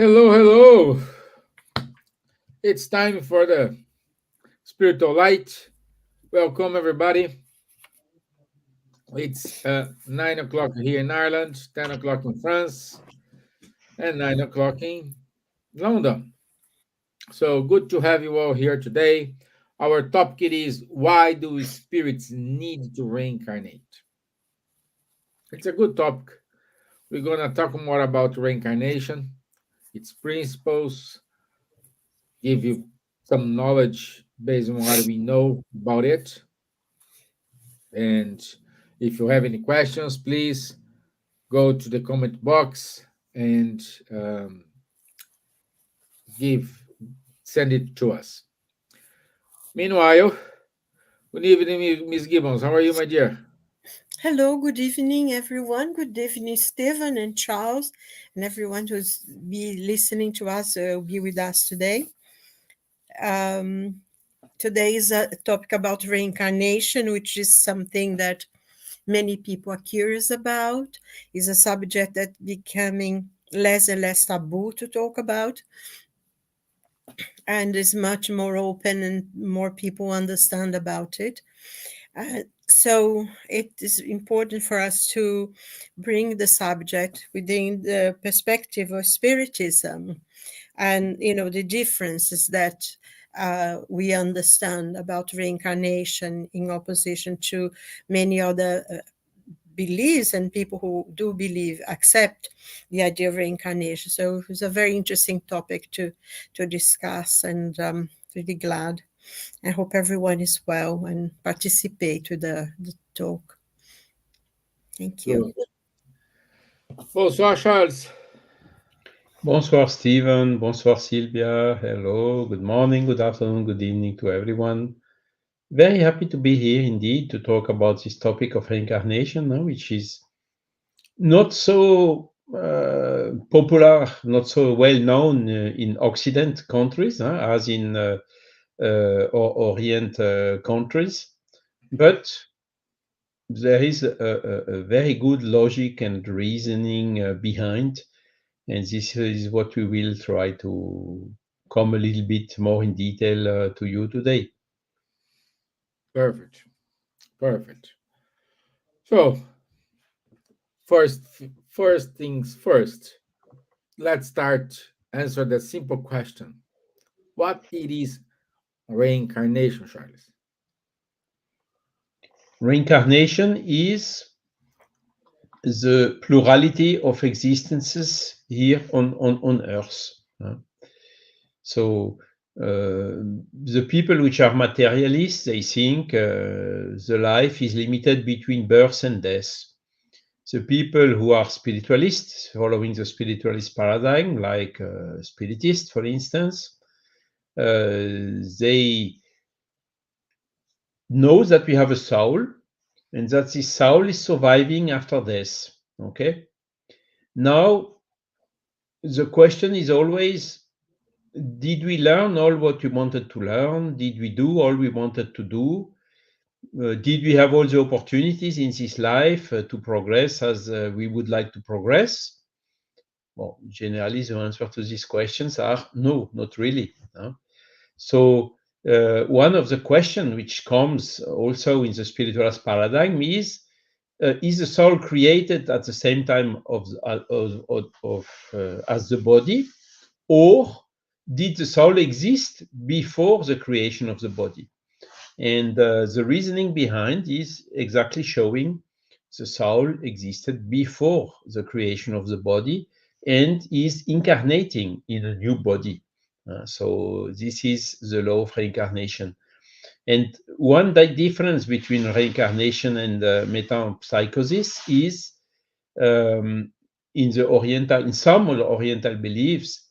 Hello, hello. It's time for the spiritual light. Welcome, everybody. It's 9 o'clock here in Ireland, 10 o'clock in France, and 9 o'clock in London. So good to have you all here today. Our topic is why do spirits need to reincarnate? It's a good topic. We're going to talk more about reincarnation, its principles, give you some knowledge based on what we know about it. And if you have any questions, please go to the comment box and give send it to us. Meanwhile, good evening, Miss Gibbons. How are you, my dear? Hello, good evening, everyone. Good evening, Stevan and Charles, and everyone who's be listening to us, be with us today. Um, Today is a topic about reincarnation, which is something that many people are curious about. Is a subject that becoming less and less taboo to talk about, and is much more open, and more people understand about it. So it is important for us to bring the subject within the perspective of spiritism, and the differences that we understand about reincarnation in opposition to many other beliefs, and people who do believe accept the idea of reincarnation. So it's a very interesting topic to discuss, and really glad. I hope everyone is well and participate to the talk. Thank you. Good. Bonsoir, Charles. Bonsoir, Stevan. Bonsoir, Silvia. Hello. Good morning, good afternoon, good evening to everyone. Very happy to be here indeed to talk about this topic of reincarnation, which is not so popular, not so well known in Occident countries as in Orient countries. But there is a very good logic and reasoning behind. And this is what we will try to come a little bit more in detail to you today. Perfect. Perfect. So, first things first. Let's start answer the simple question. What it is reincarnation, Charles? Reincarnation is the plurality of existences here on Earth. So the people which are materialists, they think the life is limited between birth and death. The people who are spiritualists, following the spiritualist paradigm, like spiritists, for instance, they know that we have a soul and that this soul is surviving after death. Okay. Now, the question is always, did we learn all what we wanted to learn? Did we do all we wanted to do? Did we have all the opportunities in this life to progress as we would like to progress? Well, generally, the answer to these questions are no, not really. So one of the questions which comes also in the spiritualist paradigm is the soul created at the same time as the body, or did the soul exist before the creation of the body? And the reasoning behind is exactly showing the soul existed before the creation of the body and is incarnating in a new body. So this is the law of reincarnation. And one difference between reincarnation and metempsychosis is in some Oriental beliefs,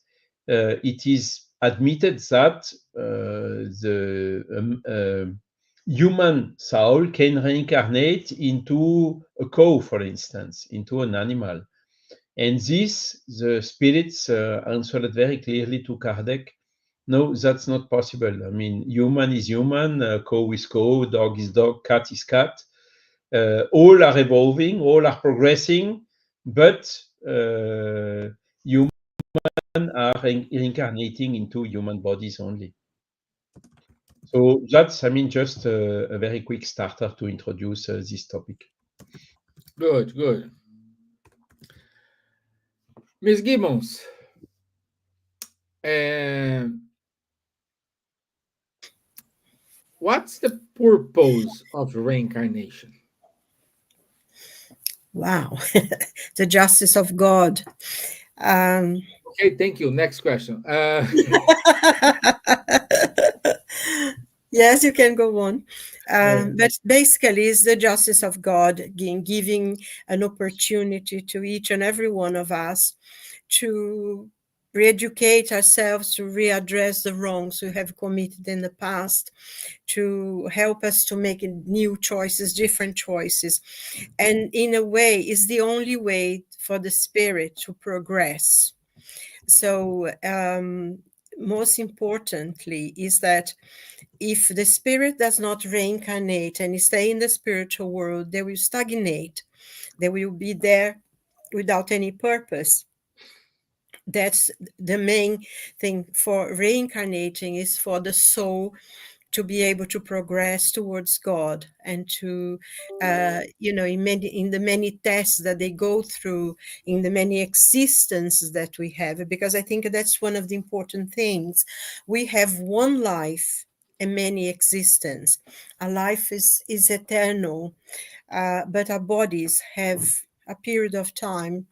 it is admitted that the human soul can reincarnate into a cow, for instance, into an animal. And this, the spirits answered very clearly to Kardec. No, that's not possible. I mean, human is human, cow is cow, dog is dog, cat is cat. All are evolving, all are progressing, but human are reincarnating into human bodies only. So that's, I mean, just a very quick starter to introduce this topic. Good, good. Miss Gibbons, um, what's the purpose of reincarnation? Wow. The justice of God. Um, Okay, thank you. Next question. yes, you can go on. Uh, But basically, it's the justice of God giving an opportunity to each and every one of us to re-educate ourselves, to readdress the wrongs we have committed in the past, to help us to make new choices, different choices. And in a way, is the only way for the spirit to progress. So, most importantly, is that if the spirit does not reincarnate and stay in the spiritual world, they will stagnate. They will be there without any purpose. That's the main thing for reincarnating, is for the soul to be able to progress towards God and to, in the many tests that they go through, in the many existences that we have, because I think that's one of the important things. We have one life and many existence. Our life is eternal, but our bodies have a period of time,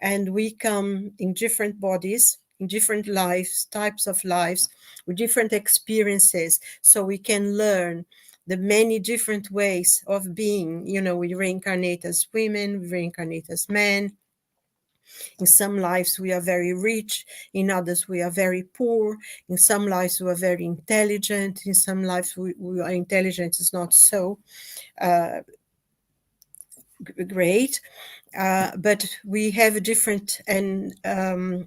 and we come in different bodies, in different lives, types of lives, with different experiences, so we can learn the many different ways of being. We reincarnate as women, we reincarnate as men. In some lives we are very rich, in others we are very poor. In some lives we are very intelligent, in some lives we are intelligent is not so great. But we have different and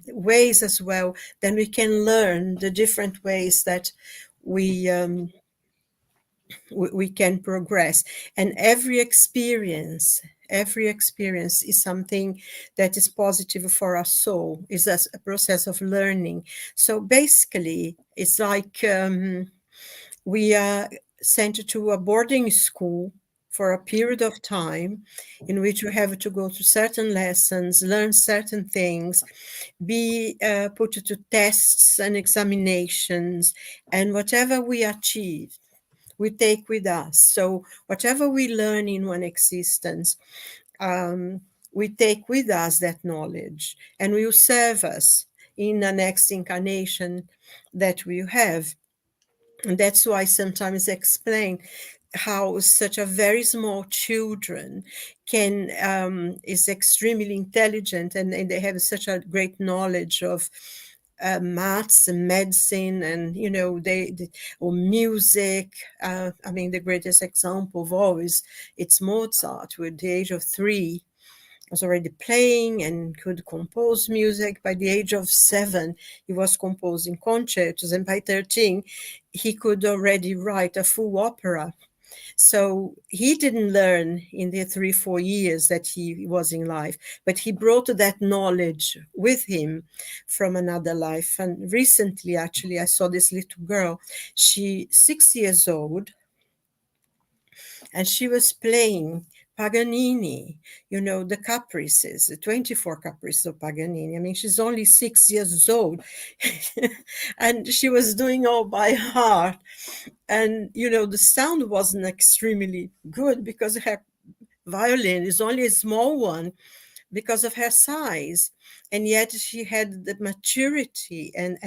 ways as well. Then we can learn the different ways that we we can progress. And every experience is something that is positive for our soul, is a process of learning. So basically, it's like we are sent to a boarding school for a period of time in which we have to go to certain lessons, learn certain things, be put to tests and examinations, and whatever we achieve, we take with us. So whatever we learn in one existence, we take with us that knowledge, and will serve us in the next incarnation that we have. And that's why I sometimes explain how such a very small children can is extremely intelligent, and they have such a great knowledge of maths and medicine, and they or music. I mean, the greatest example of all is it's Mozart. With the age of 3, was already playing and could compose music. By the age of 7, he was composing concertos, and by 13, he could already write a full opera. So he didn't learn in the 3-4 years that he was in life, but he brought that knowledge with him from another life. And recently, actually, I saw this little girl. She's 6 years old, and she was playing Paganini, the Caprices, the 24 Caprices of Paganini. I mean, she's only 6 years old, and she was doing all by heart. And, the sound wasn't extremely good because her violin is only a small one because of her size. And yet she had the maturity and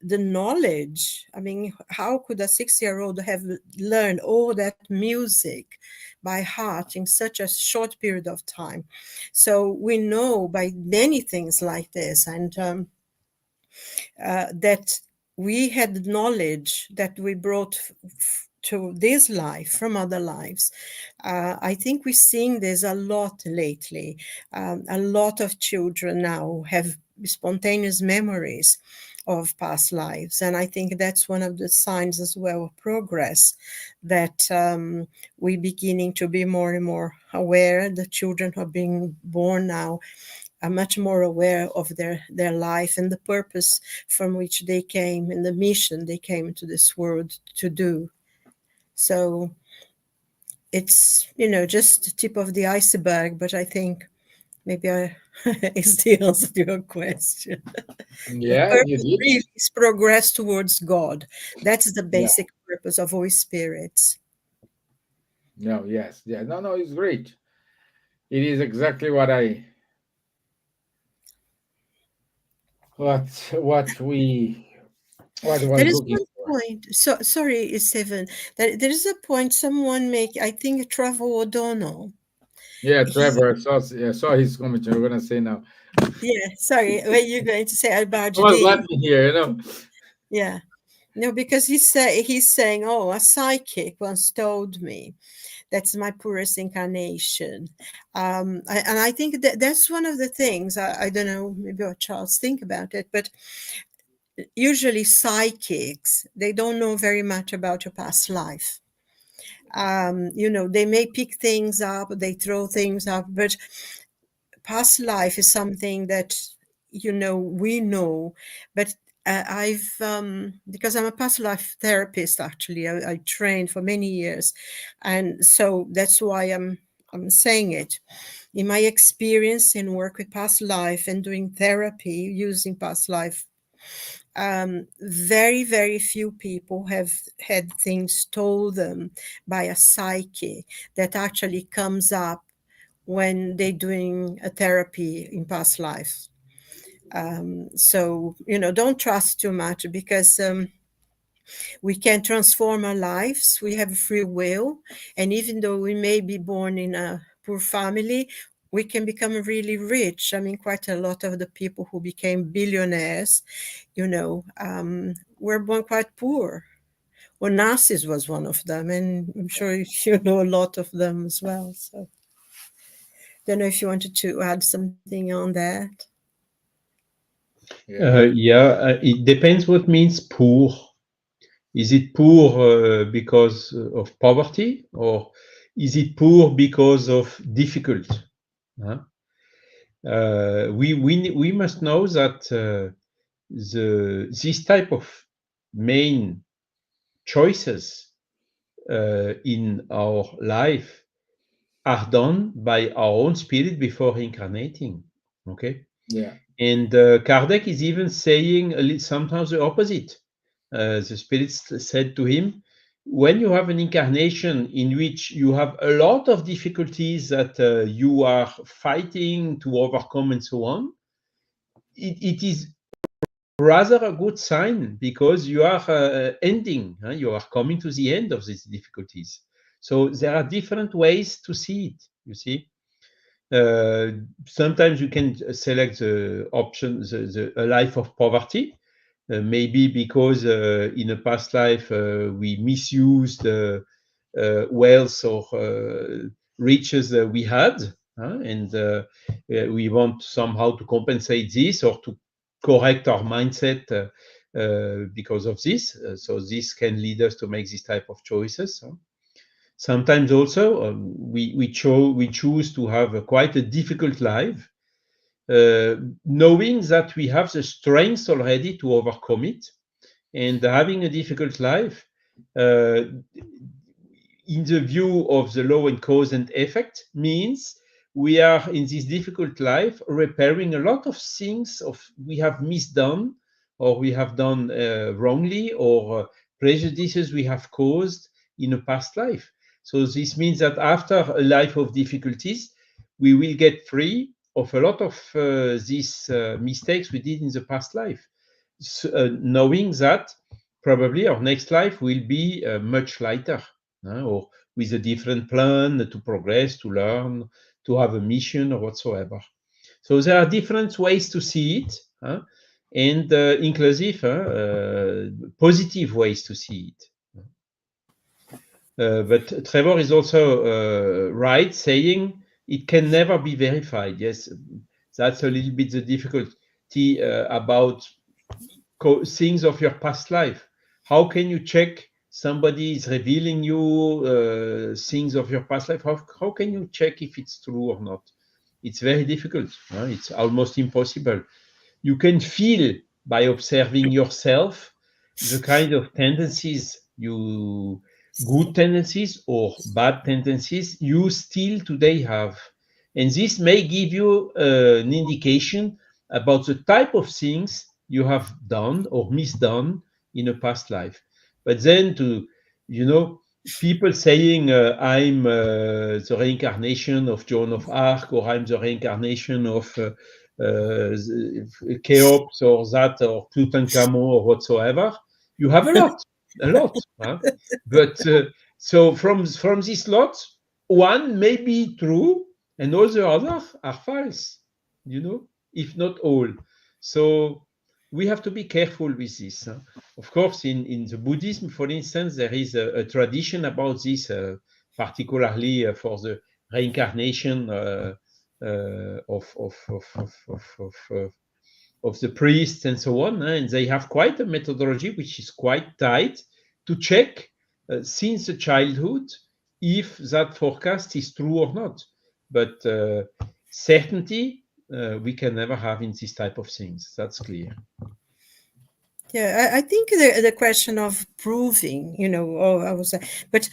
the knowledge. I mean, how could a 6-year-old have learned all that music by heart in such a short period of time? So we know by many things like this, and that we had knowledge that we brought to this life from other lives. I think we're seeing this a lot lately. A lot of children now have spontaneous memories of past lives, and I think that's one of the signs as well of progress, that we're beginning to be more and more aware. The children are being born now are much more aware of their life and the purpose from which they came and the mission they came to this world to do. So it's, just the tip of the iceberg, but I think maybe is the answer to your question. The Yeah, you purpose did. really is progress towards God. That's the Yeah. basic purpose of all spirits. No, yes. Yeah. No, no, it's great. It is exactly what I There was is looking one for. point. So sorry, Stevan. There is a point someone make. I think Trevor O'Donnell. Yeah, He, Trevor, I saw his comment. You're gonna say now. yeah. Sorry, what you going to say about I was Judy? laughing here. Yeah. No, because he's saying, "Oh, a psychic once told me that's my purest incarnation," and I think that's one of the things. I don't know, maybe what Charles think about it, but usually psychics, they don't know very much about your past life. They may pick things up, they throw things up, but past life is something that we know. But I've because I'm a past life therapist, actually. I trained for many years, and so that's why I'm saying it. In my experience in work with past life and doing therapy using past life, very, very few people have had things told them by a psyche that actually comes up when they're doing a therapy in past lives. So, don't trust too much, because we can transform our lives. We have free will. And even though we may be born in a poor family, we can become really rich. I mean, quite a lot of the people who became billionaires, were born quite poor. Well, Narcissus was one of them, and I'm sure you know a lot of them as well. So, don't know if you wanted to add something on that. Yeah. It depends what means poor. Is it poor because of poverty, or is it poor because of difficult? Huh? We must know that this type of main choices in our life are done by our own spirit before reincarnating. Okay, Yeah. and Kardec is even saying sometimes the opposite. The spirits said to him, when you have an incarnation in which you have a lot of difficulties that you are fighting to overcome and so on, it is rather a good sign, because you are ending, you are coming to the end of these difficulties. So there are different ways to see it, you see. Sometimes you can select the option, a life of poverty, maybe because in a past life we misused wealth or riches we had, and we want somehow to compensate this or to correct our mindset because of this. So this can lead us to make this type of choices. Sometimes also we choose to have quite a difficult life, knowing that we have the strength already to overcome it, and having a difficult life in the view of the law and cause and effect means we are in this difficult life repairing a lot of things we have misdone, or we have done wrongly, or prejudices we have caused in a past life. So this means that after a life of difficulties, we will get free of a lot of these mistakes we did in the past life, knowing that probably our next life will be much lighter, or with a different plan to progress, to learn, to have a mission or whatsoever. So there are different ways to see it, and inclusive, positive ways to see it. But Trevor is also right, saying it can never be verified. Yes, that's a little bit the difficulty about things of your past life. How can you check somebody is revealing you things of your past life? How can you check if it's true or not? It's very difficult. It's almost impossible. You can feel by observing yourself the kind of tendencies you good tendencies or bad tendencies you still today have, and this may give you an indication about the type of things you have done or misdone in a past life. But then to, you know, people saying I'm the reincarnation of Joan of Arc, or I'm the reincarnation of Cheops, or that, or Tutankhamun, or whatsoever. You have a lot. Huh? But so from this lot, one may be true, and all the others are false. If not all. So we have to be careful with this. Huh? Of course, in the Buddhism, for instance, there is a tradition about this, particularly for the reincarnation of the priests and so on. And they have quite a methodology which is quite tight to check since the childhood if that forecast is true or not. But certainty we can never have in this type of things. That's clear. Yeah, I think the question of proving, I was, but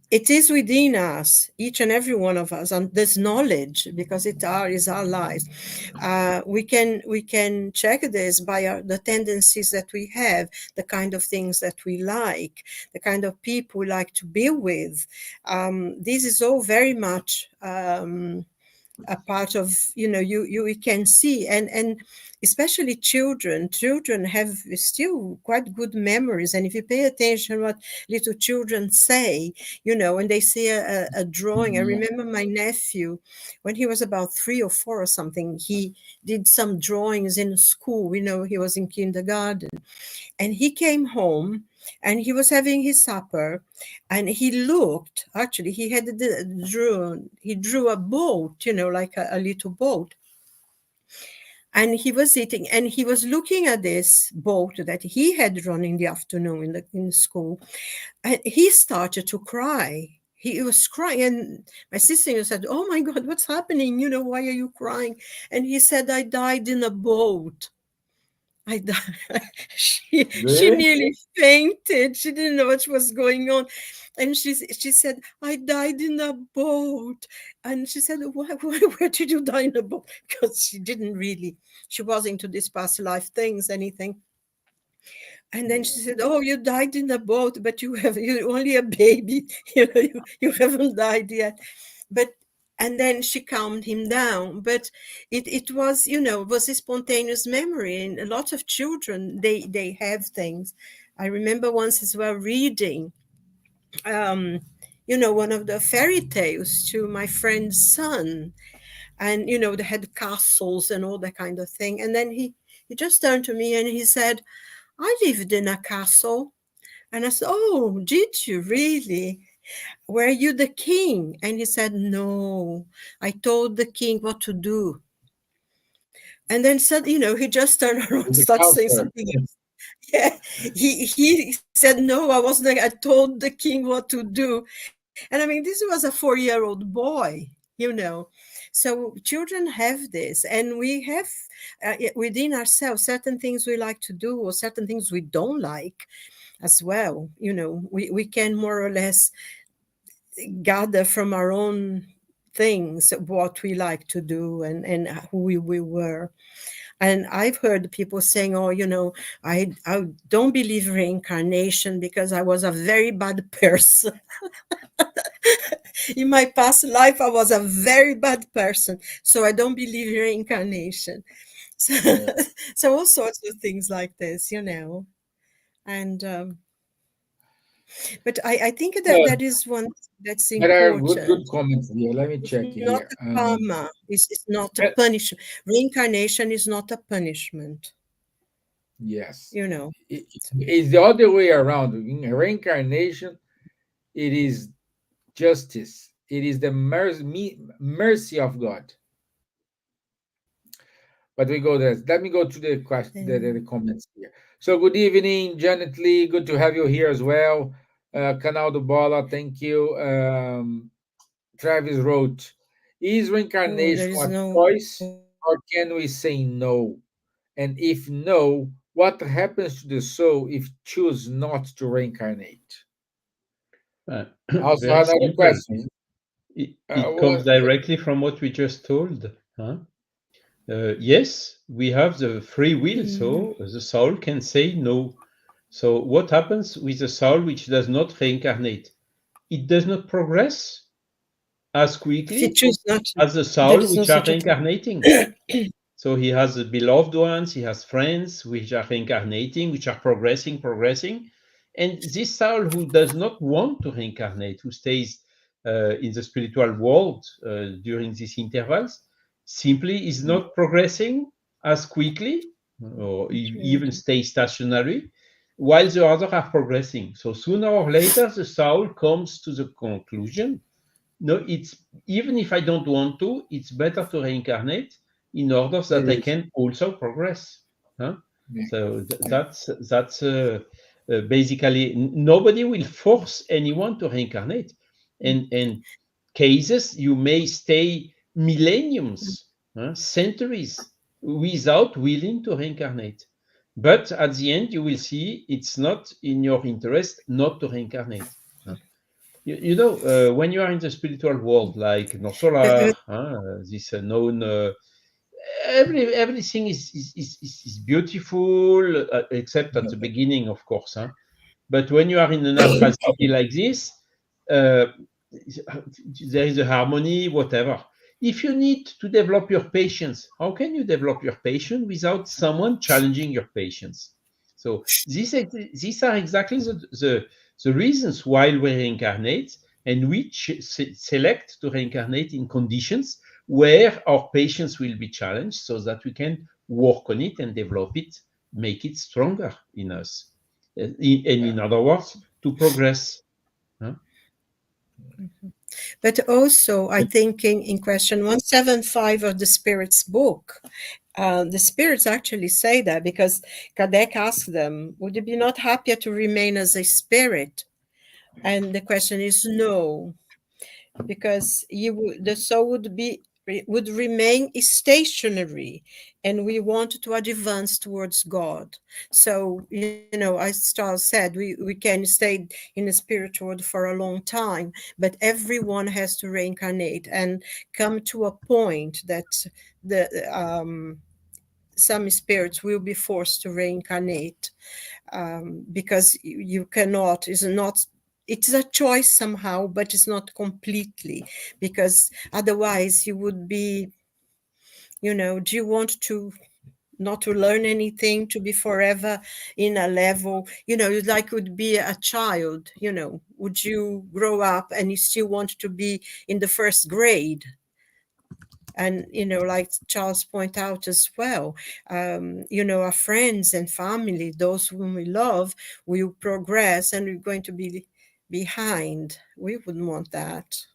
it is within us, each and every one of us, and this knowledge, because is our lives. We can check this by the tendencies that we have, the kind of things that we like, the kind of people we like to be with. This is all very much a part of, you can see, and especially children have still quite good memories. And if you pay attention what little children say, when they see a drawing. I remember my nephew, when he was about 3 or 4 or something, he did some drawings in school. He was in kindergarten, and he came home and he was having his supper, and he looked, actually he drew a boat, like a little boat, and he was eating, and he was looking at this boat that he had drawn in the afternoon in school, and he started to cry. He was crying, and my sister said, "Oh my God, what's happening? Why are you crying?" And he said, "I died in a boat. I died." She Really? nearly fainted. She didn't know what was going on. And she said, "I died in a boat." And she said, where did you die in a boat? Because she wasn't into these past life things, anything. And then she said, "Oh, you died in a boat, but you're only a baby. You haven't died yet." But and then she calmed him down. But it was, was a spontaneous memory. And a lot of children, they have things. I remember once as well reading, one of the fairy tales to my friend's son. And, they had castles and all that kind of thing. And then he just turned to me and he said, "I lived in a castle." And I said, "Oh, did you really? Were you the king?" And he said, "No, I told the king what to do." And then said, he just turned around and The started saying counselor. something else. Yeah, he said, "No, I wasn't. I told the king what to do." And I mean, this was a 4-year-old boy. So children have this, and we have within ourselves certain things we like to do or certain things we don't like as well. We can more or less gather from our own things what we like to do and who we were. And I've heard people saying, "Oh, I don't believe reincarnation because I was a very bad person." In my past life, I was a very bad person, so I don't believe in reincarnation. So, Yeah. so all sorts of things like this, and but I think that Well, that is one that's there are good important. comments here. Let me It's check not here. a karma. It's not a Uh, punishment. Reincarnation is not a punishment. yes, You know. it's the other way around. In reincarnation, it is justice. It is the mercy of God. But we go there. Let me go to the question, the And comments here. So, good evening, Janet Lee. Good to have you here as well. Canal do Bola, thank you. Travis wrote, Is Oh, reincarnation there a is no. choice, or can we say no? And if no, what happens to the soul if choose not to reincarnate? Also, Very another simple. question. It comes What, directly from what we just told. Huh? Yes, we have the free will, Mm, so the soul can say no. So, what happens with a soul which does not reincarnate? It does not progress as if you quickly choose not to, as the there soul is no which are such a reincarnating. thing. So he has beloved ones, he has friends which are reincarnating, which are progressing. And this soul who does not want to reincarnate, who stays in the spiritual world during these intervals, simply is not progressing as quickly, or even stays stationary, while the others are progressing. So sooner or later, the soul comes to the conclusion, no, it's even if I don't want to, it's better to reincarnate in order it that I is. can also progress. Huh? Yeah. So Yeah. that's basically nobody will force anyone to reincarnate, and cases you may stay millenniums, centuries without willing to reincarnate. But at the end, you will see it's not in your interest not to reincarnate. Huh? When you are in the spiritual world, like no solar, Uh, this known, everything is beautiful, except at the beginning, of course. But when you are in an astral city like this, uh, there is a harmony, whatever. If you need to develop your patience, how can you develop your patience without someone challenging your patience? So these are exactly the reasons why we reincarnate, and we select to reincarnate in conditions where our patience will be challenged so that we can work on it and develop it, make it stronger in us. And Yeah. in other words, to progress. Huh? but also, I think in question 175 of the Spirit's book, the spirits actually say that because Kardec asked them, would you be not happier to remain as a spirit? And the question is no, because the soul would remain stationary, and we want to advance towards God. So as Charles said, we can stay in the spirit world for a long time, but everyone has to reincarnate and come to a point that the some spirits will be forced to reincarnate, because you cannot, is not, it's a choice somehow, but it's not completely, because otherwise you would be, do you want to not to learn anything, to be forever in a level, like would be a child, would you grow up and you still want to be in the first grade? And like Charles point out as well, our friends and family, those whom we love, will progress and we're going to be behind. We wouldn't want that.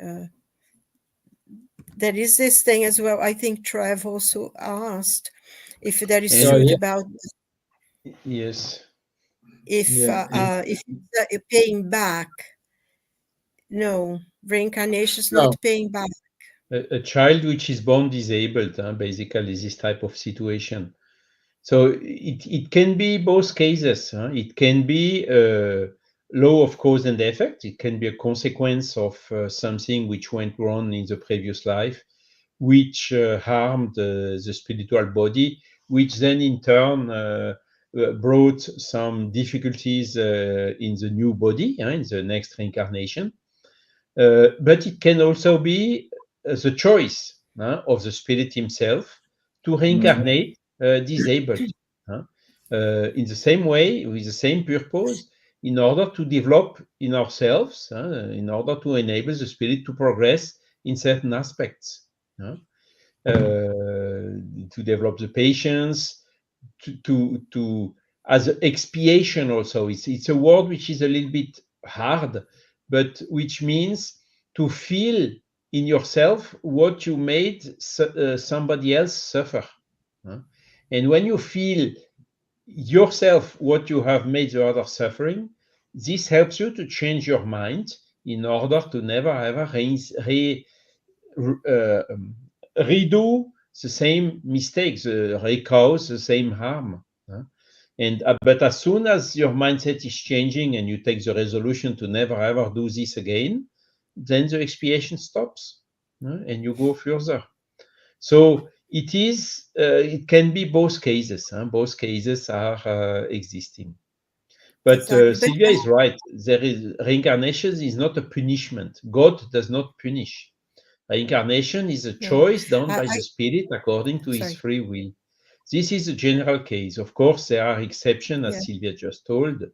uh, there is this thing as well. I think Trev also asked if there is And So truth yeah, about yes, yeah, and if it's paying back. No, reincarnation is no, not paying back. a child which is born disabled, basically this type of situation. So it can be both cases. It can be law of cause and effect. It can be a consequence of something which went wrong in the previous life, which harmed the spiritual body, which then in turn brought some difficulties in the new body, in the next reincarnation. But it can also be the choice of the spirit himself to mhm, reincarnate disabled, huh? In the same way, with the same purpose, in order to develop in ourselves, in order to enable the spirit to progress in certain aspects, huh? To develop the patience, to as expiation also. It's a word which is a little bit hard, but which means to feel in yourself what you made somebody else suffer. Huh? And when you feel yourself what you have made the other suffering, this helps you to change your mind in order to never ever redo the same mistakes, recause the same harm. But as soon as your mindset is changing and you take the resolution to never ever do this again, then the expiation stops, and you go further. So it can be both cases. Both cases are existing. But Exactly. But Silvia is right. There is reincarnation is not a punishment. God does not punish. Reincarnation is a no, choice done by I the spirit according to his sorry. free will. This is a general case. Of course, there are exceptions, Yeah. as Silvia just told.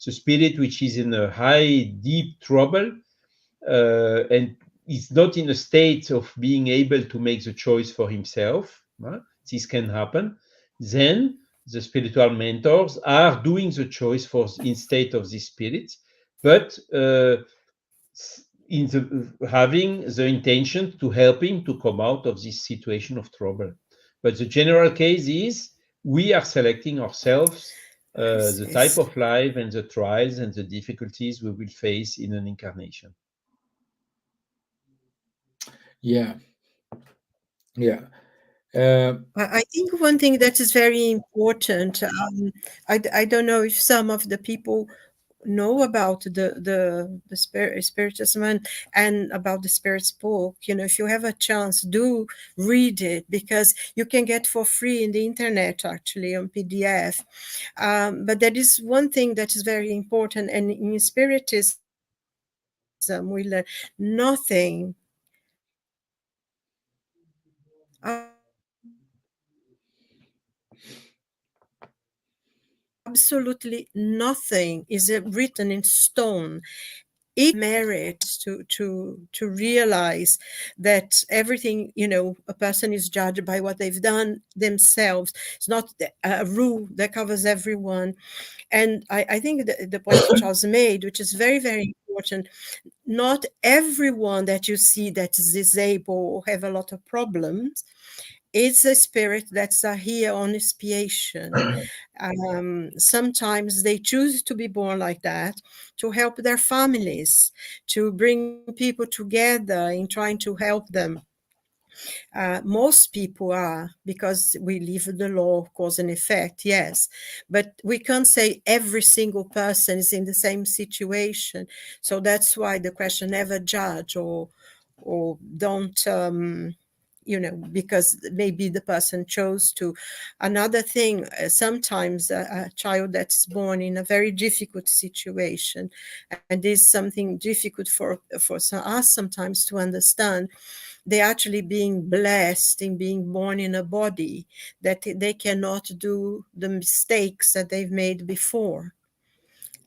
The spirit which is in a high, deep trouble and is not in a state of being able to make the choice for himself, this can happen. Then the spiritual mentors are doing the choice for instead of the spirit, but in having the intention to help him to come out of this situation of trouble. But the general case is we are selecting ourselves the type It's of life and the trials and the difficulties we will face in an incarnation. Yeah, yeah. Uh, I think one thing that is very important. I don't know if some of the people know about the spiritism and about the spirit's book. If you have a chance, do read it, because you can get for free in the internet, actually, on PDF. But there is one thing that is very important, and in spiritism we learn nothing, absolutely nothing is written in stone. Each merit to realize that everything, a person is judged by what they've done themselves. It's not a rule that covers everyone. And I think the point Charles made, which is very, very important, not everyone that you see that is disabled or have a lot of problems, it's a spirit that's here on expiation. Sometimes they choose to be born like that to help their families, to bring people together in trying to help them. Most people are, because we live the law of cause and effect, yes, but we can't say every single person is in the same situation. So that's why the question, never judge or don't because maybe the person chose to. Another thing, sometimes a child that's born in a very difficult situation, and is something difficult for us sometimes to understand, they're actually being blessed in being born in a body that they cannot do the mistakes that they've made before.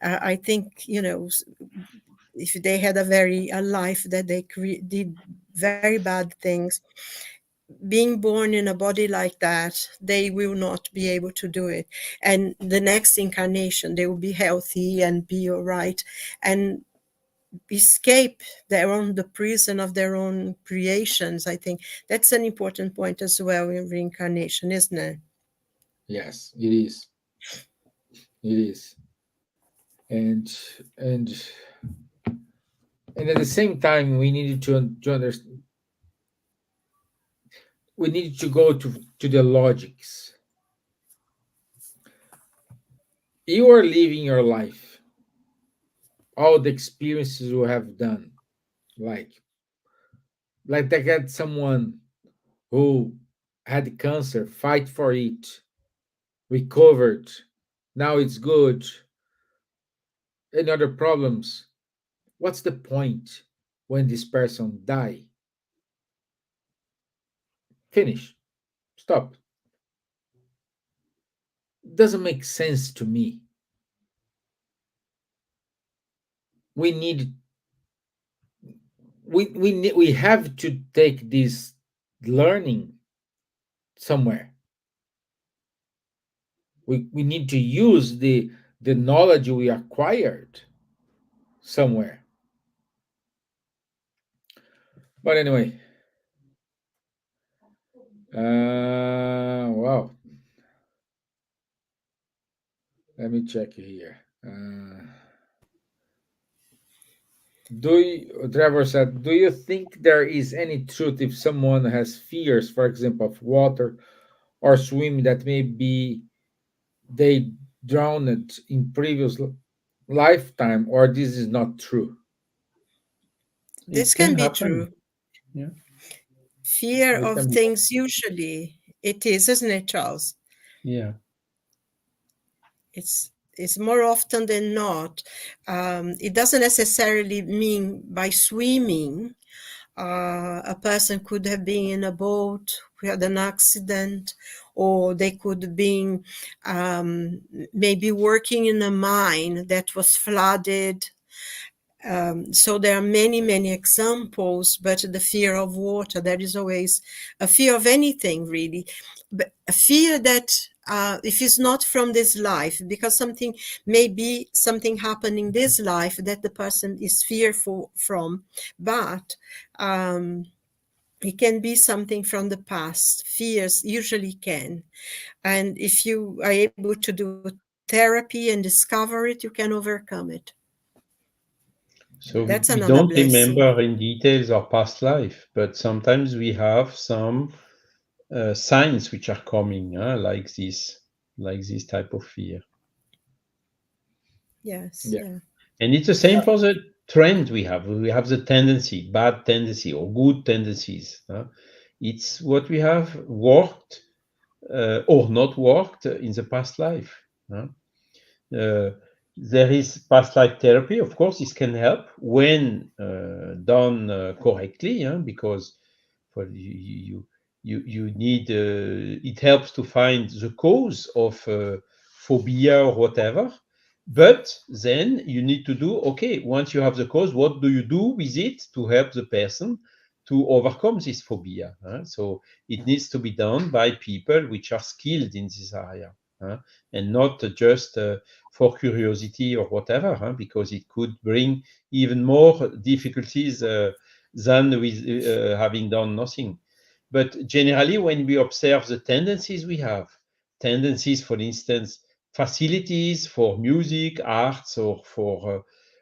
I think, if they had a life that they did very bad things, being born in a body like that, they will not be able to do it. And the next incarnation, they will be healthy and be all right and escape the prison of their own creations. I think that's an important point as well in reincarnation, isn't it? yes, it is. It is. And and and at the same time, we needed to understand. We needed to go to the logics. You are living your life, all the experiences you have done, like like they had someone who had cancer, fight for it, recovered, now it's good, and other problems. What's the point when this person die? Finish. Stop. Doesn't make sense to me. We need we have to take this learning somewhere. We need to use the knowledge we acquired somewhere. But anyway, wow. Let me check here. Trevor said, do you think there is any truth if someone has fears, for example, of water or swimming, that maybe they drowned in previous lifetime, or this is not true? This It can can be happen. true. Yeah, Fear It of can be. things, usually it is, isn't it, Charles? yeah. It's more often than not. It doesn't necessarily mean by swimming. A person could have been in a boat who had an accident, or they could have been maybe working in a mine that was flooded. So there are many, many examples, but the fear of water, there is always a fear of anything, really. But a fear that if it's not from this life, because something, maybe something happened in this life that the person is fearful from, but it can be something from the past. Fears usually can. And if you are able to do therapy and discover it, you can overcome it. That's So another we don't blessing. remember in details our past life, but sometimes we have some signs which are coming, like this type of fear. Yes, Yeah. yeah. And it's the same for the trend we have. We have the tendency, bad tendency or good tendencies. It's what we have worked or not worked in the past life. huh? Uh, there is past life therapy, of course. This can help when done correctly, because for you need it helps to find the cause of phobia or whatever. But then you need to do, okay, once you have the cause, what do you do with it to help the person to overcome this phobia? So it needs to be done by people which are skilled in this area, and not just for curiosity or whatever, because it could bring even more difficulties than with having done nothing. But generally, when we observe the tendencies we have, tendencies, for instance, facilities for music, arts, or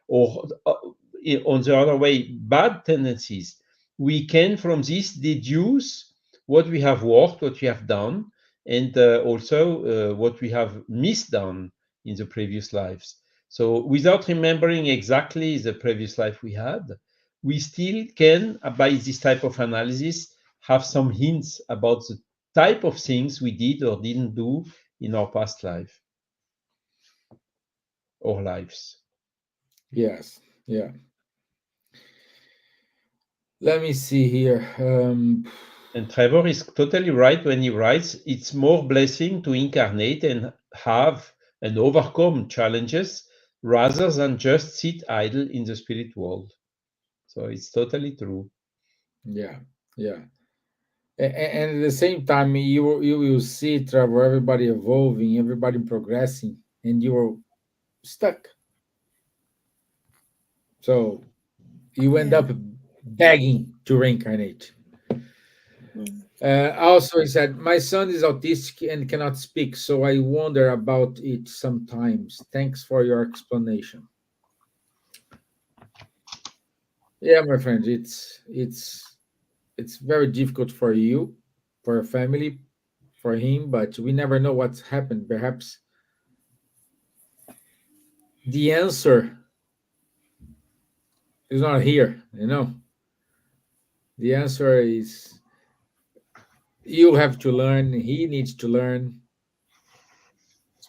on the other way, bad tendencies, we can from this deduce what we have worked, what we have done, and also what we have misdone in the previous lives. So, without remembering exactly the previous life we had, we still can, by this type of analysis, have some hints about the type of things we did or didn't do in our past life or lives. Yes. Yeah. Let me see here. And Trevor is totally right when he writes, it's more blessing to incarnate and have and overcome challenges rather than just sit idle in the spirit world. So it's totally true. yeah. Yeah. And at the same time, you will see, Trevor, everybody evolving, everybody progressing, and you're stuck. So you end Yeah. up begging to reincarnate. Mm. Also, he said, my son is autistic and cannot speak, so I wonder about it sometimes. Thanks for your explanation. Yeah, my friend, it's very difficult for you, for your family, for him, but we never know what's happened. Perhaps the answer is not here, you know. The answer is you have to learn, he needs to learn,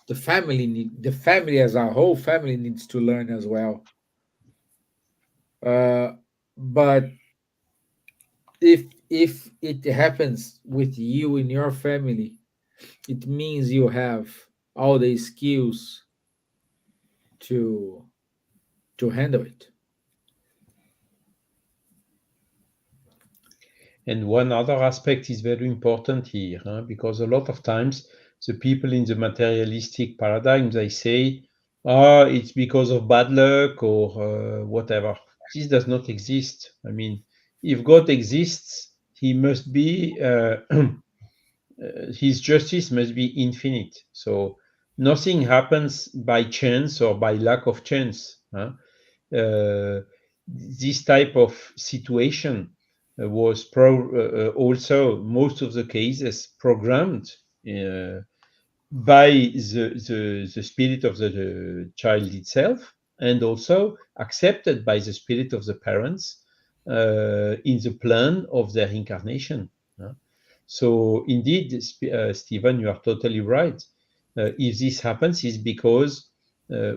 the family as a whole family needs to learn as well. Uh, but if it happens with you in your family, it means you have all the skills to handle it. And one other aspect is very important here, because a lot of times the people in the materialistic paradigm, they say, it's because of bad luck or whatever. This does not exist. I mean, if God exists, he must be, his justice must be infinite. So nothing happens by chance or by lack of chance. Uh, this type of situation was also most of the cases programmed uh, by the spirit of the child itself, and also accepted by the spirit of the parents in the plan of their incarnation. uh. So indeed, Stephen, you are totally right. If this happens, is because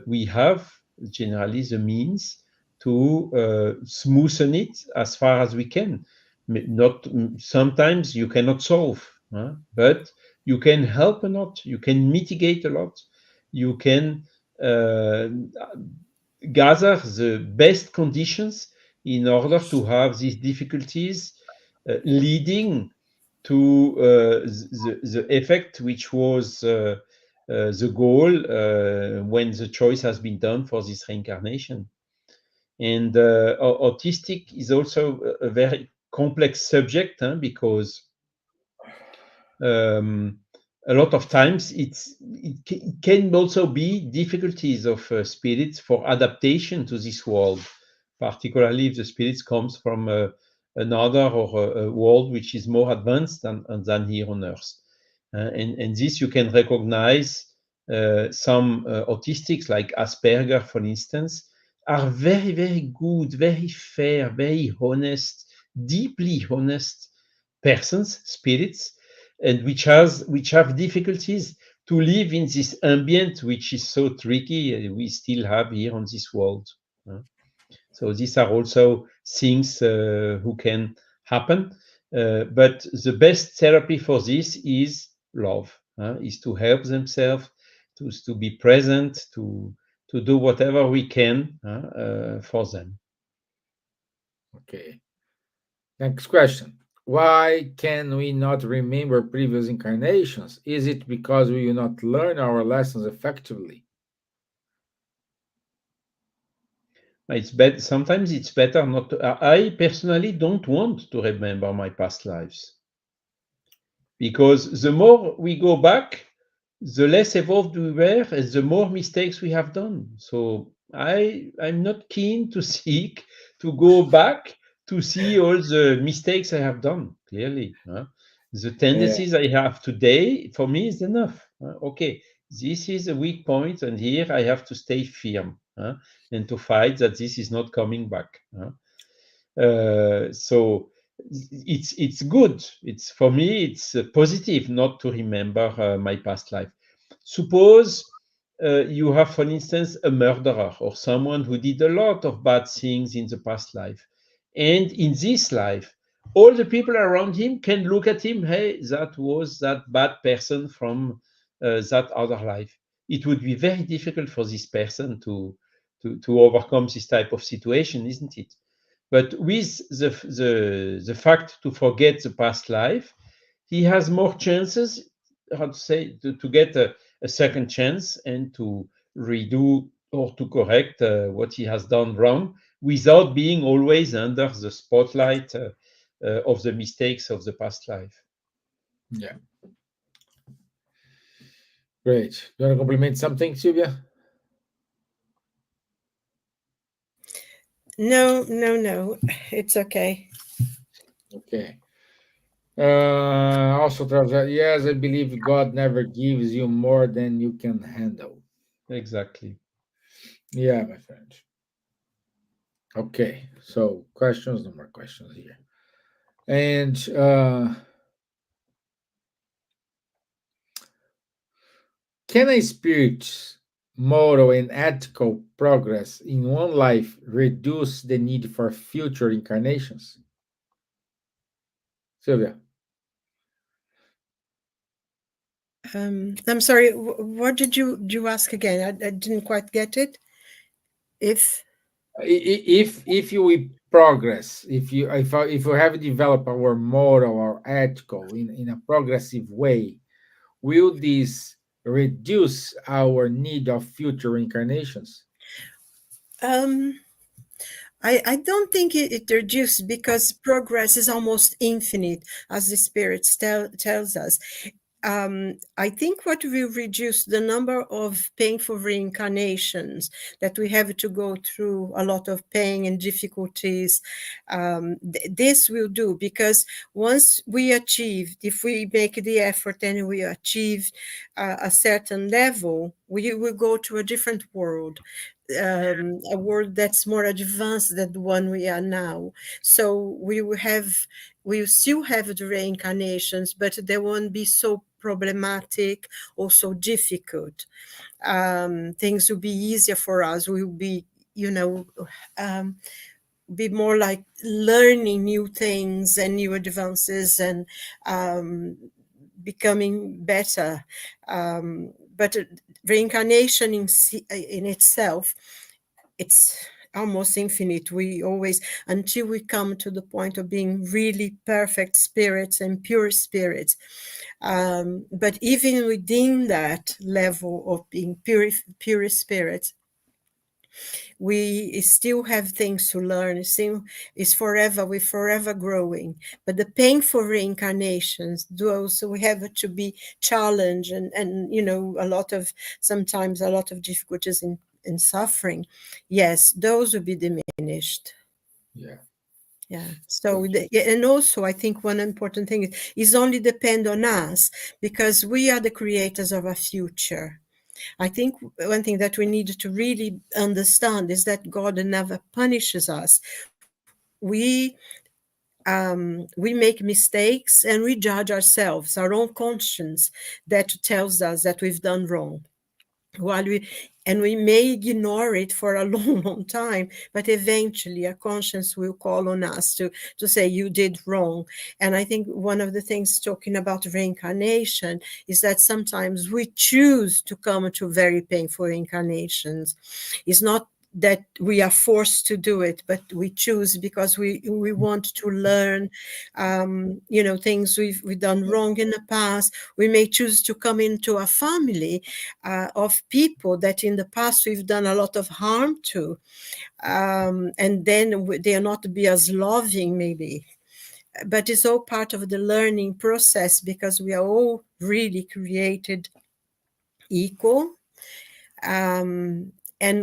we have generally the means to smoothen it as far as we can. Not sometimes you cannot solve, but you can help a lot. You can mitigate a lot. You can uh, gather the best conditions in order to have these difficulties leading to the effect which was the goal when the choice has been done for this reincarnation. And autistic is also a very complex subject, because um, a lot of times it can also be difficulties of spirits for adaptation to this world, particularly if the spirits comes from another or a world which is more advanced than here on earth. And this you can recognize. Some autistics like Asperger, for instance, are very, very good, very fair, very honest, deeply honest persons, spirits, and which have difficulties to live in this ambient which is so tricky we still have here on this world. uh. So these are also things who can happen. But the best therapy for this is love, is to help themselves, to be present, to do whatever we can for them. Okay. Next question. Why can we not remember previous incarnations? Is it because we do not learn our lessons effectively? It's better. Sometimes it's better not to. I personally don't want to remember my past lives, because the more we go back, the less evolved we were and the more mistakes we have done. So I'm not keen to seek to go back to see all the mistakes I have done. Clearly, the Yeah. tendencies I have today for me is enough. Okay, this is a weak point, and here I have to stay firm and to fight that this is not coming back. So it's good. It's for me. It's positive not to remember my past life. Suppose you have, for instance, a murderer or someone who did a lot of bad things in the past life, and in this life, all the people around him can look at him. Hey, that was that bad person from that other life. It would be very difficult for this person to overcome this type of situation, isn't it? But with the fact to forget the past life, he has more chances, how to say, to get a second chance and to redo or to correct what he has done wrong without being always under the spotlight of the mistakes of the past life. Yeah. Great. You want to compliment something, Silvia? No, no, no. It's okay. Okay. Also, yes, I believe God never gives you more than you can handle. Exactly. Yeah, my friend. Okay. So, questions, no more questions here. And can a spirit's moral and ethical progress in one life reduce the need for future incarnations? Silvia. I'm sorry. What did you ask again? I didn't quite get it. If If you will progress, if you have developed our moral or ethical in a progressive way, will this reduce our need of future incarnations? um, I don't think it reduces because progress is almost infinite, as the spirits tells us. I think what will reduce the number of painful reincarnations, that we have to go through a lot of pain and difficulties, this will do, because once we achieve, if we make the effort and we achieve a certain level, we will go to a different world. A world that's more advanced than the one we are now. So we will still have the reincarnations, but they won't be so problematic or so difficult. Things will be easier for us. We will be, um, be more like learning new things and new advances, and um, becoming better. But reincarnation in itself, it's almost infinite. We always, until we come to the point of being really perfect spirits and pure spirits. But even within that level of being pure spirits, we still have things to learn. Still, it's forever, we're forever growing. But the painful reincarnations, those we have to be challenged, and sometimes a lot of difficulties in suffering. Yes, those will be diminished. Yeah. Yeah. So, and also, I think one important thing is only depend on us, because we are the creators of our future. I think one thing that we need to really understand is that God never punishes us. We make mistakes and we judge ourselves, our own conscience that tells us that we've done wrong. We may ignore it for a long, long time, but eventually a conscience will call on us to say you did wrong. And I think one of the things, talking about reincarnation, is that sometimes we choose to come to very painful reincarnations. It's not that we are forced to do it, but we choose because we want to learn, things we've done wrong in the past. We may choose to come into a family of people that in the past we've done a lot of harm to, and then they are not to be as loving, maybe. But it's all part of the learning process, because we are all really created equal. And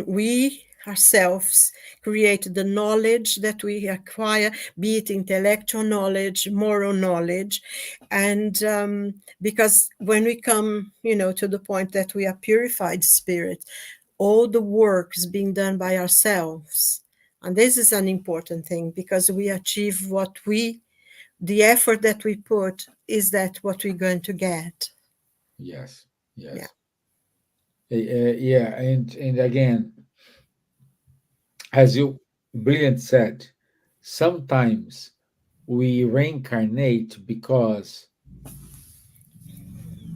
we ourselves create the knowledge that we acquire, be it intellectual knowledge, moral knowledge. And because when we come, to the point that we are purified spirit, all the work is being done by ourselves. And this is an important thing, because we achieve the effort that we put is that what we're going to get. Yes. Yeah. Yes. Yeah. And again, as you brilliant said, sometimes we reincarnate because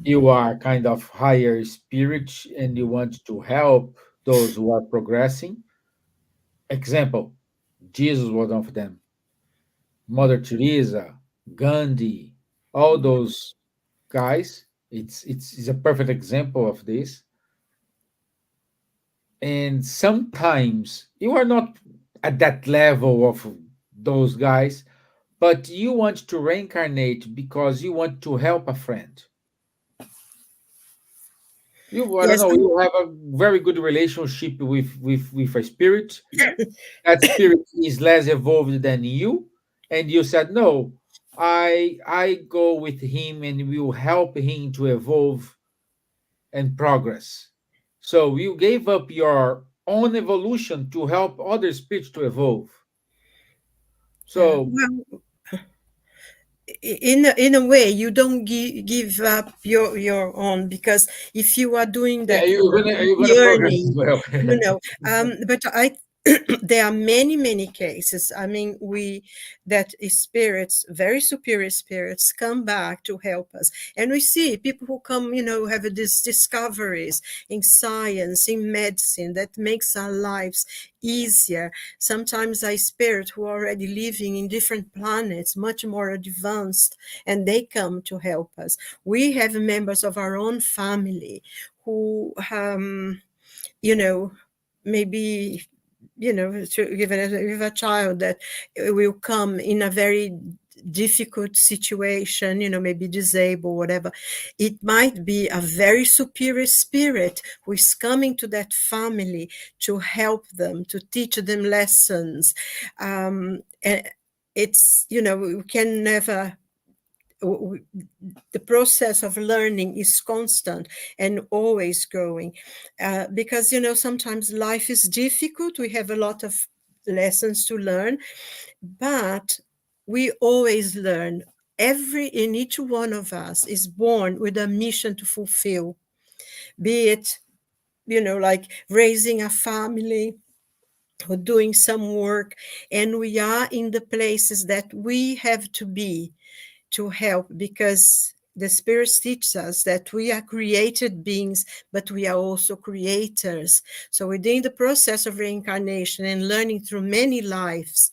you are kind of higher spirit and you want to help those who are progressing. Example, Jesus was one of them. Mother Teresa, Gandhi, all those guys. It's a perfect example of this. And sometimes you are not at that level of those guys, but you want to reincarnate because you want to help a friend. I don't Yes. know, you have a very good relationship with a spirit. That spirit is less evolved than you, and you said, no, I go with him and will help him to evolve and progress. So you gave up your own evolution to help other spirits to evolve. Yeah. So Well, in a way, you don't give up your own, because if you are doing yeah, that for you're gonna progress as yearning, well. you know but I there are many, many cases. I mean, that spirits, very superior spirits, come back to help us. And we see people who come, have these discoveries in science, in medicine, that makes our lives easier. Sometimes I spirit who are already living in different planets, much more advanced, and they come to help us. We have members of our own family who, you know, maybe, to give a child that will come in a very difficult situation, maybe disabled, whatever, it might be a very superior spirit who is coming to that family to help them, to teach them lessons. And it's, we can never, the process of learning is constant and always growing, because sometimes life is difficult, we have a lot of lessons to learn, but we always learn. In each one of us is born with a mission to fulfill, be it like raising a family or doing some work, and we are in the places that we have to be to help, because the spirits teach us that we are created beings, but we are also creators. So within the process of reincarnation and learning through many lives,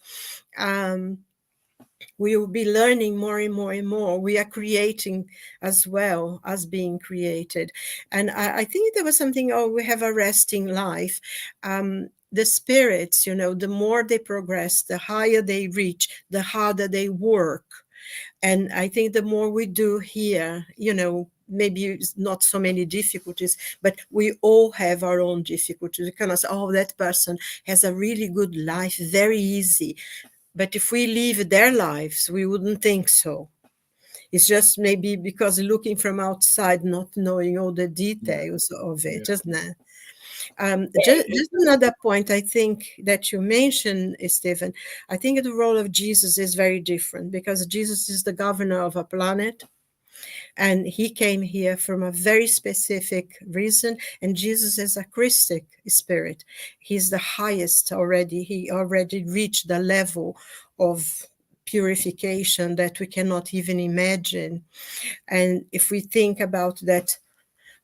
we will be learning more and more and more. We are creating as well as being created. And I think there was something, we have a resting life. The spirits, the more they progress, the higher they reach, the harder they work. And I think the more we do here, maybe it's not so many difficulties, but we all have our own difficulties. We cannot say, that person has a really good life, very easy. But if we live their lives, we wouldn't think so. It's just maybe because looking from outside, not knowing all the details of it, isn't it? Just another point, I think, that you mentioned, Stevan. I think the role of Jesus is very different, because Jesus is the governor of a planet, and he came here from a very specific reason. And Jesus is a Christic spirit. He's the highest already. He already reached the level of purification that we cannot even imagine. And if we think about that,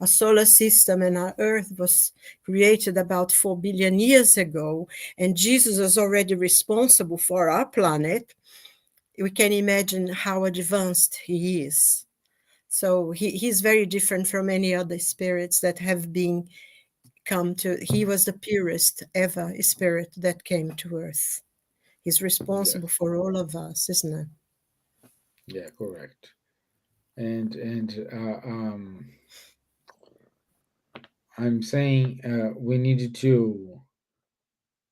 a solar system and our Earth was created about 4 billion years ago, and Jesus is already responsible for our planet, we can imagine how advanced he is. So he's very different from any other spirits that have come to. He was the purest ever spirit that came to Earth. He's responsible for all of us, isn't it? Yeah, correct. And I'm saying we needed to.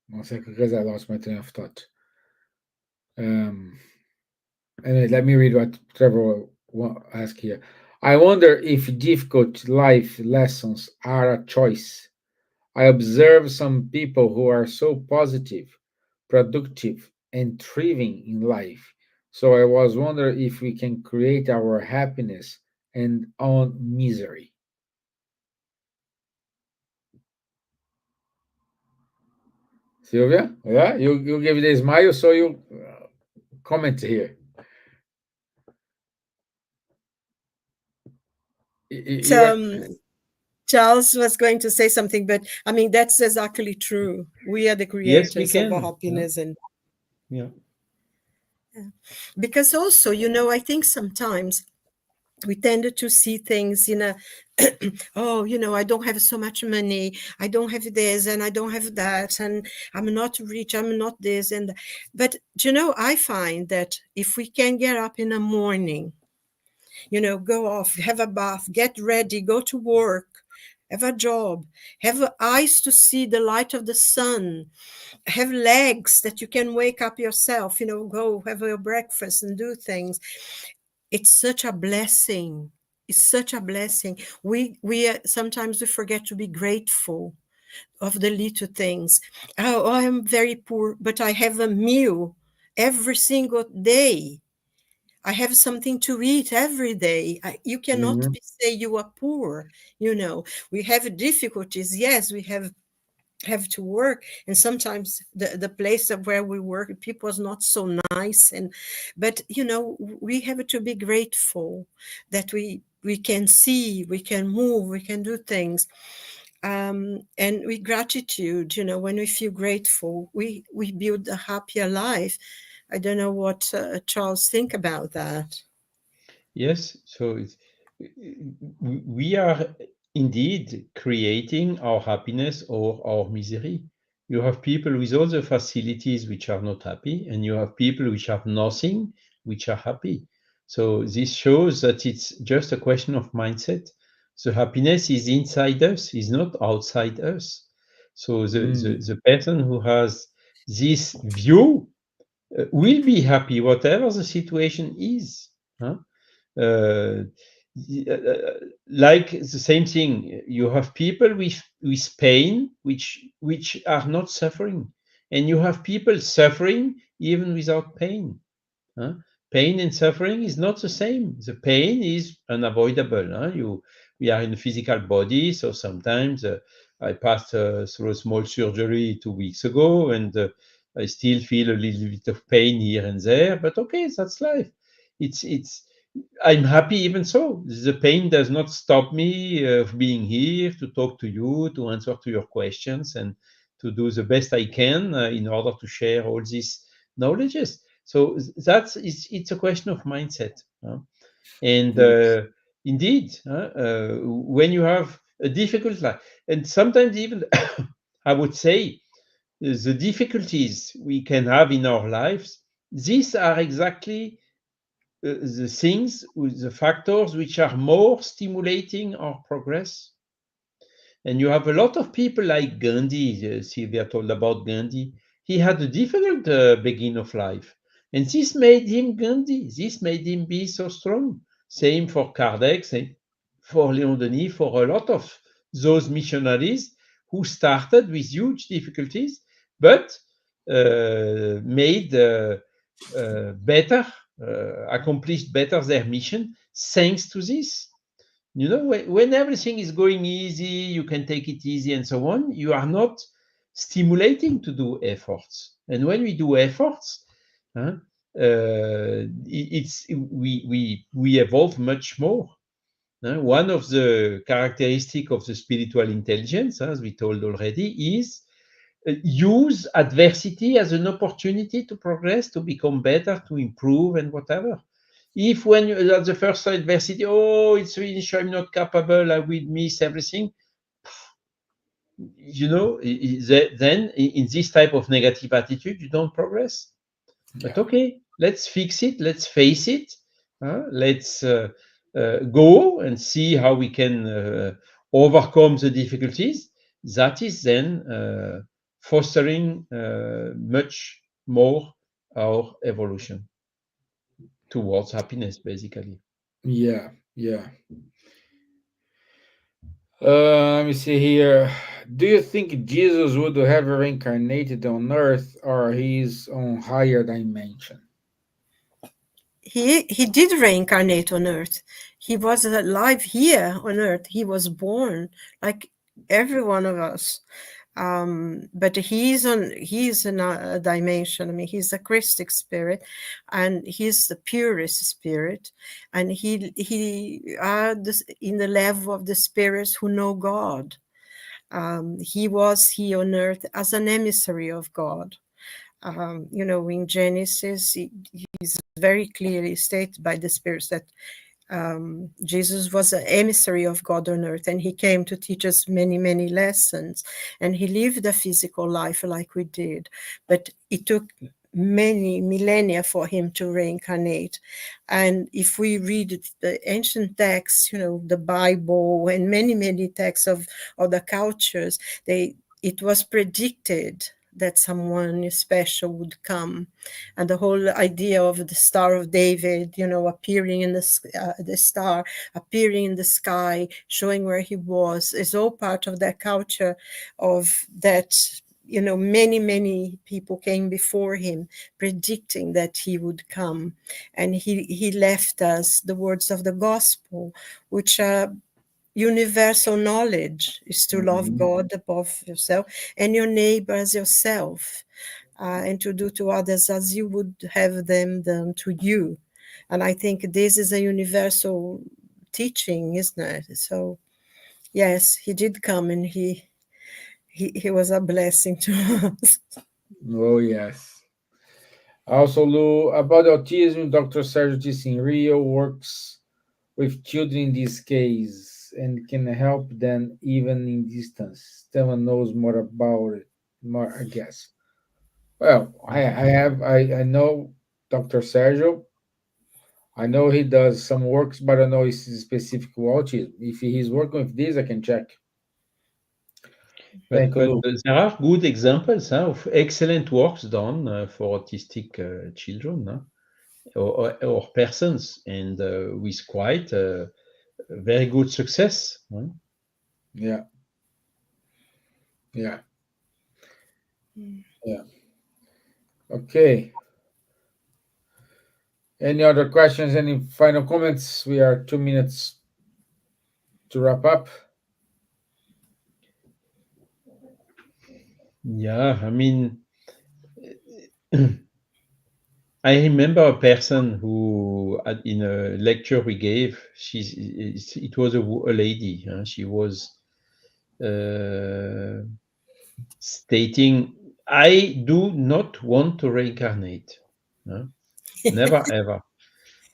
One second, because I lost my train of thought. Anyway, let me read what Trevor asked here. I wonder if difficult life lessons are a choice. I observe some people who are so positive, productive, and thriving in life. So I was wondering if we can create our happiness and own misery. Silvia, yeah, you give it a smile, so you comment here. You So, want? Charles was going to say something, but I mean, that's exactly true. We are the Yes, we creators of our can. happiness. And Yeah. because also, I think sometimes we tend to see things in a, I don't have so much money, I don't have this, and I don't have that, and I'm not rich, I'm not this. But, I find that if we can get up in the morning, go off, have a bath, get ready, go to work, have a job, have eyes to see the light of the sun, have legs that you can wake up yourself, go have your breakfast and do things. It's such a blessing. It's such a blessing. We sometimes we forget to be grateful of the little things. Oh, I am very poor, but I have a meal every single day. I have something to eat every day. You cannot Mhm. say you are poor. We have difficulties. Yes, we have to work, and sometimes the place of where we work, people is not so nice, but we have to be grateful that we can see, we can move, we can do things, and with gratitude, when we feel grateful, we build a happier life. I don't know what Charles think about that. Yes. So we are indeed creating our happiness or our misery. You have people with all the facilities which are not happy, and you have people which have nothing which are happy. So this shows that it's just a question of mindset. The happiness is inside us, is not outside us. So Mm. the person who has this view will be happy whatever the situation is. Huh? Uh, like the same thing, you have people with pain which are not suffering, and you have people suffering even without pain. Huh? Pain and suffering is not the same. The pain is unavoidable. Huh? We are in a physical body, so sometimes I passed through a small surgery 2 weeks ago, and I still feel a little bit of pain here and there. But okay, that's life. It's. I'm happy even so. The pain does not stop me of being here to talk to you, to answer to your questions, and to do the best I can in order to share all these knowledges. So it's a question of mindset. And Yes. indeed, when you have a difficult life, and sometimes even I would say the difficulties we can have in our lives, these are exactly the things, the factors which are more stimulating our progress. And you have a lot of people like Gandhi. Silvia told about Gandhi. He had a difficult beginning of life. And this made him Gandhi. This made him be so strong. Same for Kardec, same for Leon Denis, for a lot of those missionaries who started with huge difficulties, but made better, accomplished better their mission thanks to this. When everything is going easy, you can take it easy and so on, you are not stimulating to do efforts. And when we do efforts, huh, it's we evolve much more. One of the characteristic of the spiritual intelligence, as we told already, is use adversity as an opportunity to progress, to become better, to improve, and whatever. If when you at the first adversity, oh, it's really sure I'm not capable, I will miss everything. Then in this type of negative attitude, you don't progress. But Yeah. okay, let's fix it. Let's face it. Let's go and see how we can overcome the difficulties. That is then fostering much more our evolution towards happiness, basically. Yeah. Yeah. Let me see here. Do you think Jesus would have reincarnated on Earth, or he's on higher dimension? He did reincarnate on Earth. He was alive here on Earth. He was born like every one of us. But he's in a dimension. I mean, he's a Christic spirit, and he's the purest spirit, and he are in the level of the spirits who know God. He was here on earth as an emissary of God. In Genesis, it is very clearly stated by the spirits that Jesus was an emissary of God on earth, and he came to teach us many, many lessons. And he lived a physical life like we did, but it took many millennia for him to reincarnate. And if we read the ancient texts, the Bible and many, many texts of other cultures, it was predicted that someone special would come. And the whole idea of the Star of David, appearing in the star appearing in the sky, showing where he was, is all part of that culture of that. Many, many people came before him predicting that he would come. And he left us the words of the gospel, which are universal knowledge, is to love Mhm. God above yourself and your neighbor as yourself, and to do to others as you would have them done to you. And I think this is a universal teaching, isn't it? So yes, he did come, and he was a blessing to us. Oh, yes. Also, Lou, about autism, Dr. Sergio disse in Rio works with children in this case and can help them even in distance. Stevan knows more about it, more, I guess. Well, I know Dr. Sergio. I know he does some works, but I don't know if it's specific to autism. If he's working with this, I can check. Thank you, But Lou. there are good examples of excellent works done for autistic children, or persons, and with quite very good success. Yeah, yeah, Mm. yeah. Okay. Any other questions? Any final comments? We are 2 minutes to wrap up. Yeah, I mean, I remember a person who, in a lecture we gave, it was a lady. She was uh, stating, "I do not want to reincarnate, huh? Never ever."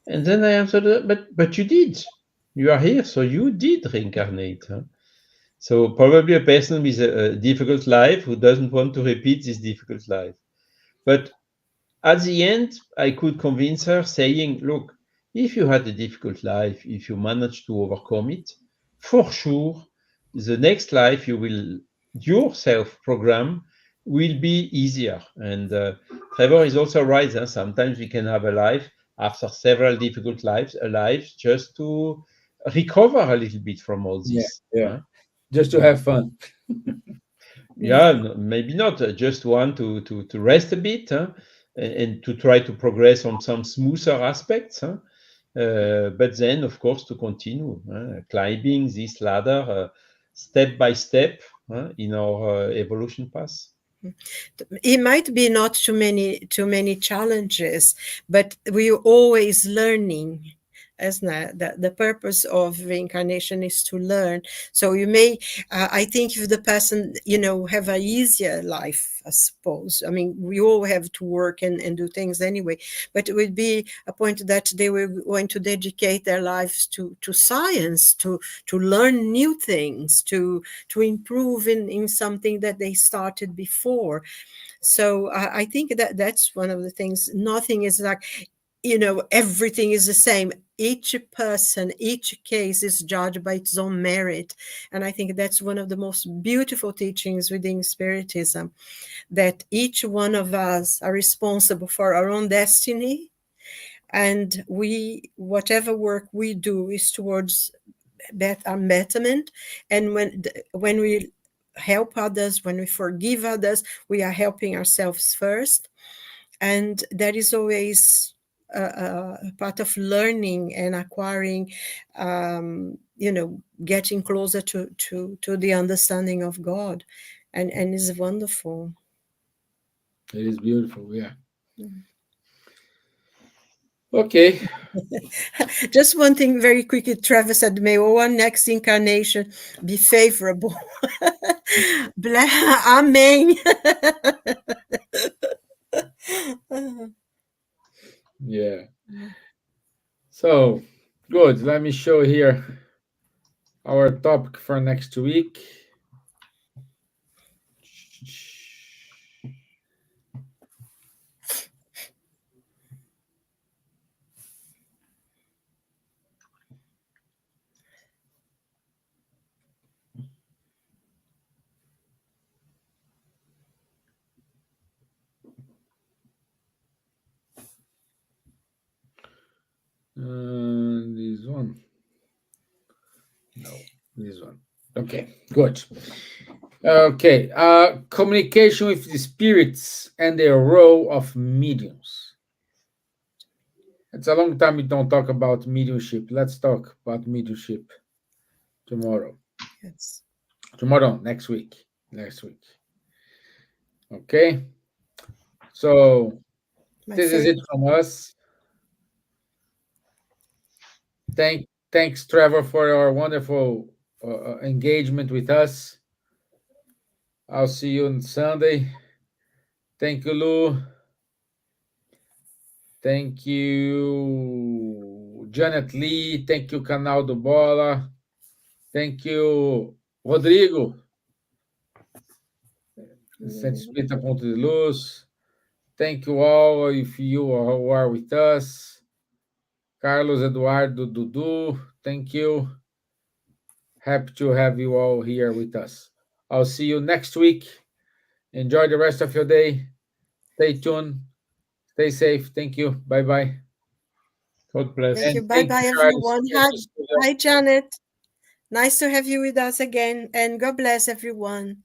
And then I answered, "But you did. You are here, so you did reincarnate." Huh? So probably a person with a difficult life who doesn't want to repeat this difficult life. But at the end, I could convince her saying, look, if you had a difficult life, if you manage to overcome it, for sure, the next life you will yourself program will be easier. And Trevor is also right. Sometimes we can have a life after several difficult lives, a life just to recover a little bit from all Yeah, this. yeah. Huh? Just to Uh, have fun. yeah, maybe not. Just want to rest a bit, huh? And to try to progress on some smoother aspects. Huh? But then, of course, to continue climbing this ladder step by step in our evolution path. It might be not too many challenges, but we're always learning. As the purpose of reincarnation is to learn. So you may, I think, if the person have a easier life, I suppose. I mean, we all have to work and do things anyway, but it would be a point that they were going to dedicate their lives to science, to learn new things, to improve in something that they started before. So I think that that's one of the things. Nothing is like, everything is the same. Each person, each case is judged by its own merit. And I think that's one of the most beautiful teachings within Spiritism, that each one of us are responsible for our own destiny. And whatever work we do is towards betterment. And when we help others, when we forgive others, we are helping ourselves first. And that is always a part of learning and acquiring, getting closer to the understanding of God, and is wonderful. It is beautiful. Yeah. Okay. Just one thing very quickly, Travis said, may our next incarnation be favorable. Amen. Yeah. So good. Let me show here our topic for next week. This one. No, this one. Okay, good. Okay, communication with the spirits and their role of mediums. It's a long time we don't talk about mediumship. Let's talk about mediumship tomorrow. Yes. Tomorrow, next week. Next week. Okay. So My this is it favorite. from us. Thanks, Trevor, for your wonderful engagement with us. I'll see you on Sunday. Thank you, Lou. Thank you, Janet Lee. Thank you, Canal do Bola. Thank you, Rodrigo, Centro Espírita Ponto de Luz. Thank you all if you who are with us. Carlos Eduardo Dudu, thank you. Happy to have you all here with us. I'll see you next week. Enjoy the rest of your day. Stay tuned. Stay safe. Thank you. Bye bye. God Thank bless. you. And Bye thank you, bye, Charles. everyone. Thank you, Silvia. Hi, Janet. Nice to have you with us again. And God bless everyone.